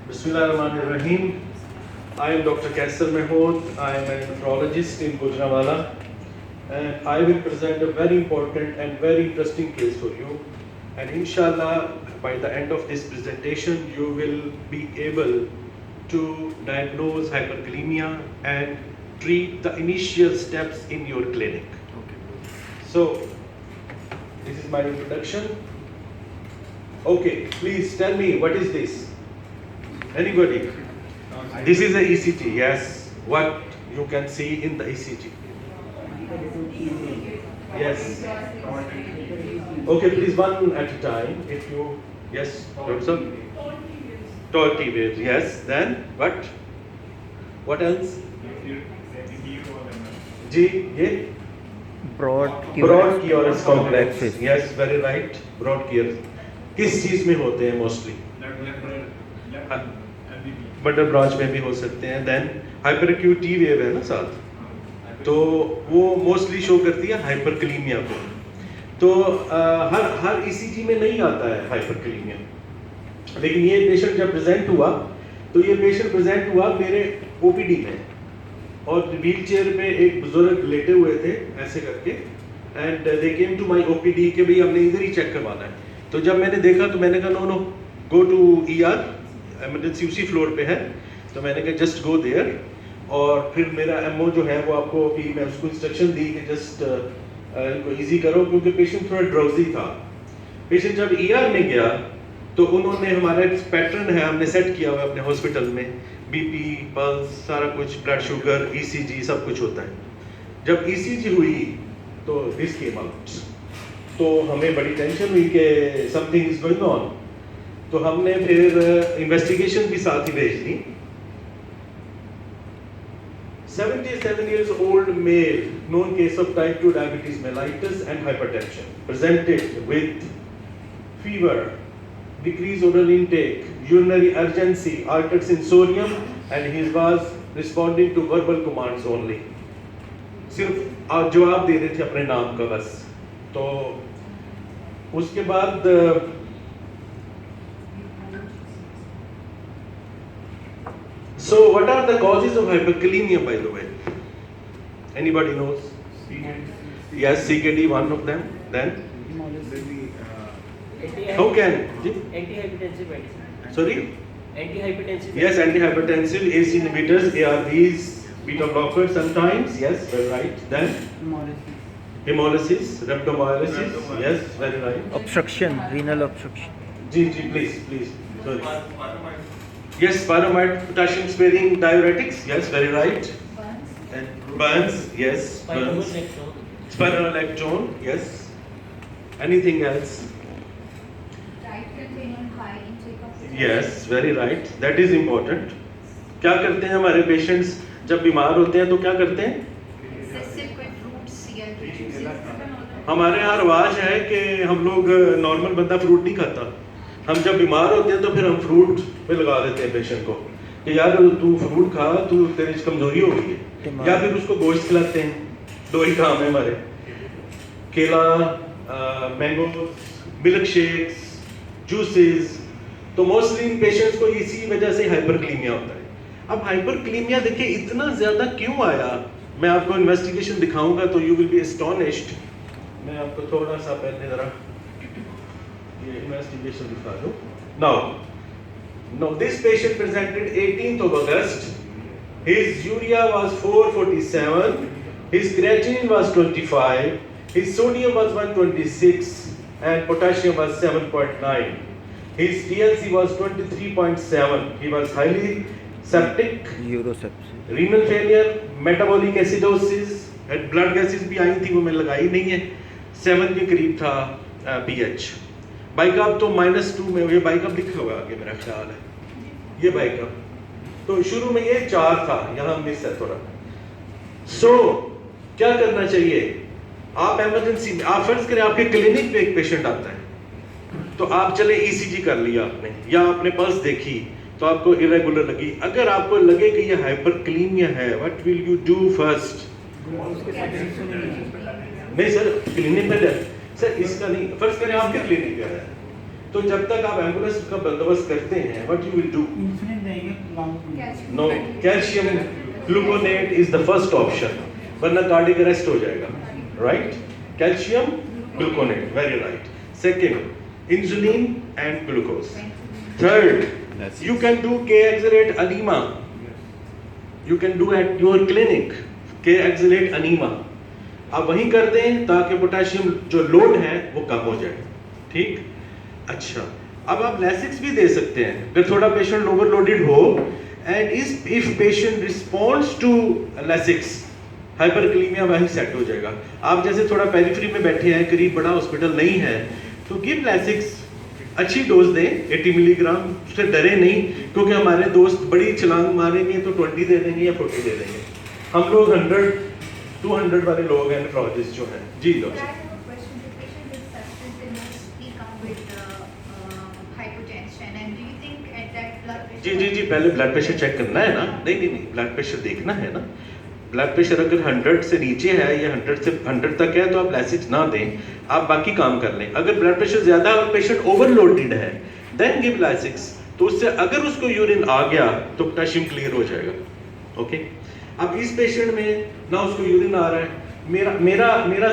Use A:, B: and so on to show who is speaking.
A: Bismillahirrahmanirrahim. I am Dr. Kaisar Mahmood. I am a nephrologist in Gujranwala, and I will present a very important and very interesting case for you. And inshallah, by the end of this presentation, you will be able to diagnose hyperkalemia and treat the initial steps in your clinic. So, this is my introduction. Okay, please tell me, what is this? Anybody? This is a ECG, yes. What you can see in the ECG? Yes. Okay, please one at a time. If you, yes, Doctor? Tall T waves, yes. Then what? What else? G, yeah?
B: Broad
A: QRS complex, yes, very right. Broad QRS किस चीज में होते हैं mostly? Butter brooch में भी हो सकते हैं. Then hyper acute T wave है ना साथ, तो वो मोस्टली शो करती है हाइपरकलीमिया को. तो हर ईसीजी में नहीं आता है हाइपरकलीमिया, लेकिन ये पेशेंट जब प्रेजेंट हुआ तो ये पेशेंट प्रेजेंट हुआ मेरे ओपीडी में, और व्हील चेयर पे एक बुजुर्ग लेटे हुए थे ऐसे करके, and they came to my OPD कि भाई हमने इधर ही चेक करवाना है. तो जब मैंने देखा तो मैंने कहा no go to ER, emergency उसी फ्लोर पे है. तो मैंने कहा जस्ट गो देयर, और फिर मेरा एमओ जो है वो आपको अभी मैं उसको इंस्ट्रक्शन दी कि जस्ट इनको इजी करो, क्योंकि पेशेंट थोड़ा ड्राउजी था. पेशेंट जब ईआर में गया तो उन्होंने, हमारा एक पैटर्न है हमने सेट किया हुआ अपने हॉस्पिटल में, बीपी, पल्स, सारा कुछ, ब्लड शुगर, ईसीजी सब कुछ होता है. जब ईसीजी हुई तो दिस केम आउट, तो हमें बड़ी टेंशन हुई कि समथिंग इज गोइंग ऑन. तो हमने फिर इन्वेस्टिगेशन भी साथ ही भेज दी. 77 years old male, known case of type 2 diabetes mellitus and hypertension, presented with fever, decreased oral intake, urinary urgency, altered sensorium, and he was responding to verbal commands only. सिर्फ आप जवाब दे रहे थे अपने नाम का बस. तो उसके बाद so what are the causes of hyperkalemia, by the way? Anybody knows? Yes, CKD, one of them. Then how can
C: antihypertensive medicine.
A: sorry?
C: Antihypertensive.
A: Yes, antihypertensive, ACE inhibitors, ARBs, beta blockers sometimes. Yes, very right. Then hemolysis, rhabdomyolysis. Yes, very right.
B: obstruction, renal obstruction.
A: Ji, please. Sorry. Yes, pyramide, potassium sparing diuretics. Yes, very right. And burns. Yes, burns. Spironolactone. Yes. Anything else? Yes, very right. That is important. क्या करते हैं हमारे patients जब बीमार होते हैं तो क्या करते हैं? हमारे यहाँ रवाज है कि हम लोग, नॉर्मल बंदा फ्रूट नहीं खाता. हम जब बीमार होते हैं तो फिर हम फ्रूट पे लगा देते हैं पेशेंट को कि यार तू फ्रूट खा, तू तेरी कमजोरी हो गई है, या फिर उसको गोश्त खिलाते हैं. दो ही काम है हमारे, केला, मैंगो, मिल्क शेक्स, जूसेस. तो मोस्टली इन पेशेंट्स को इसी वजह से हाइपरकलीमिया होता है. अब हाइपरकलीमिया देखिए इतना ज्यादा क्यों आया, मैं आपको इन्वेस्टिगेशन दिखाऊंगा तो यू विल बी एस्टोनिश्ड. मैं आपको थोड़ा सा पहले जरा ये इन्वेस्टिगेशन दिखा दूं. Now this patient presented 18th of August. His urea was 447, his creatinine was 25, his sodium was 126, and potassium was 7.9. His TLC was 23.7. He was highly septic,
B: urosepsis,
A: renal failure, metabolic acidosis, and blood gases भी आई थी, वो मैं लगाई नहीं है. 7 के करीब था pH. बाइकअप तो -2 में, ये बाइकअप लिखा हुआ आगे मेरा ख्याल है, ये बाइकअप. तो शुरू में ये 4 था, यहाँ मिस है थोड़ा. सो क्या करना चाहिए? आप इमरजेंसी में, आप फर्ज करें आपके क्लिनिक पे एक पेशेंट आता है, तो आप चले ईसीजी कर लिया आपने, या आपने पल्स देखी तो आपको इरेगुलर लगी. अगर आपको लगे कि ये हाइपरकलीमिया है, what will you do first? नहीं सर, क्लिनिक में सर इसका नहीं, फर्ज करें आपके क्लिनिक पे है तो जब तक आप एम्बुलेंस का बंदोबस्त करते हैं what you will do
D: insulin देंगे long
A: no calcium gluconate is the first option, वरना कार्डियक अरेस्ट हो जाएगा, right? Calcium gluconate, very right. Second insulin and glucose. Third you can do K-Exalate anemia. You can do at your clinic K-Exalate anemia. आप वहीं कर दें ताकि potassium जो load है वो कम हो जाए, ठीक? अच्छा, अब आप लैसिक्स भी दे सकते हैं अगर थोड़ा पेशेंट ओवरलोडेड हो and if patient responds to Lasix, hyperkalaemia वहीं सेट हो जाएगा. आप जैसे थोड़ा पेरिफेरी में बैठे हैं, करीब बड़ा हॉस्पिटल नहीं है, तो गिव लैसिक्स, अच्छी डोज दें 80 मिलीग्राम, उससे डरे नहीं, क्योंकि हमारे दोस्त बड़ी छलांग मारेंगे तो 20 दे देंगे या 40 दे देंगे. हम लोग 100 200 वाले लोग हैं नेफ्रोलॉजिस्ट जो हैं. जी
E: But
A: doctor.
E: I have a question. The patient with sepsis, they mostly come with hypotension, and do you think at that blood pressure?
A: जी जी जी, पहले ब्लड प्रेशर चेक करना है ना. नहीं नहीं नहीं, ब्लड प्रेशर देखना है ना. ब्लड प्रेशर अगर 100 से नीचे है या 100 से 100 तक है तो आप लैसिक्स ना दें, आप बाकी काम कर लें. अगर ब्लड प्रेशर ज्यादा है और पेशेंट ओवरलोडेड है देन गिव लैसिक्स. तो उससे अगर उसको यूरिन आ गया तो पोटेशियम क्लियर हो जाएगा. ओके. अब इस पेशेंट में ना उसको यूरिन आ रहा है, मेरा